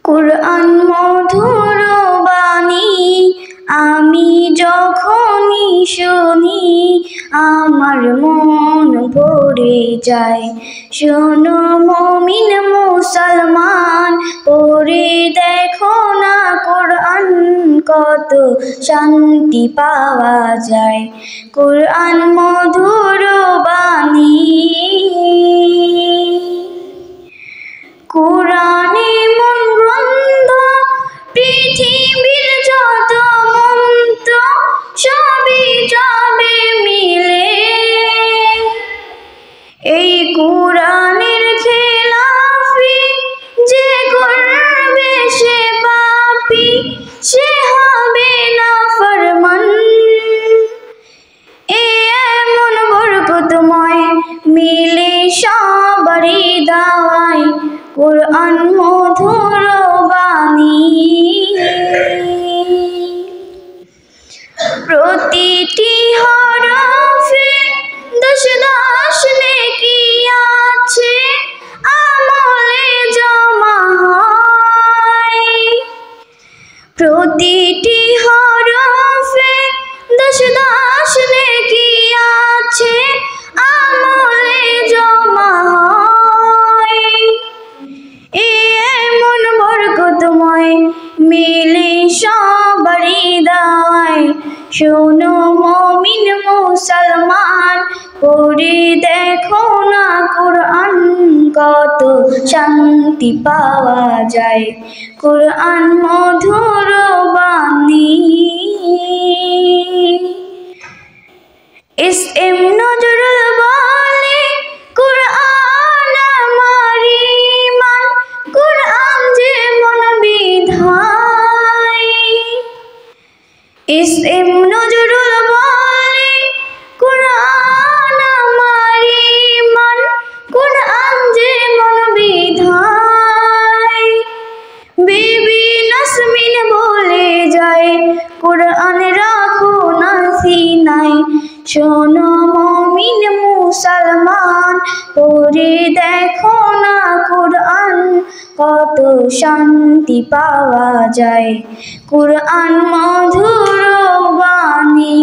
কুরআন মধুর বাণী আমি যখনই শুনি আমার মন ভরে যায়। শোনো মুমিন মুসলমান, পড়ে দেখো না কুরআন, কত শান্তি পাওয়া যায়। কুরআন মধুর বাণী, কুরআনে মন গ্রন্থ, পৃথিবীর যত মন্ত্র সবই যাবে মিলে। এই কুরআনের খেলাফি যে করবে সে পাপী, সে হবে নাফরমান। এমন বরকতময় মিলে সবারই দাওয়ায় কুরআন মধুর বাণী। প্রতিটি হরফে দশ দশ নেকি আছে, আমলে জমা হয়। প্রতিটি হরফে দশ দশ নেকি আছে, আমলে জমা হয়। এমন বরকতময় মিলে সবারই দাওয়ায়। শোনো মুমিন মুসলমান, পড়ে দেখো না কুরআন, কত শান্তি পাওয়া যায়। কুরআন মধুর বাণী। এস.এম. নজরুল বলে কুরআন আমার ঈমান, কুরআন যেমন বিধায়। এস.এম. নজরুল বলে কুরআন আমার ঈমান, কুরআন যেমন বিধায়। বিবি নাসমিন বলে যায় কুরআন রাখো না সিনায়। শোনো মুমিন মুসলমান, পড়ে দেখো না কুরআন, কত শান্তি পাওয়া যায়। কুরআন মধুর বাণী।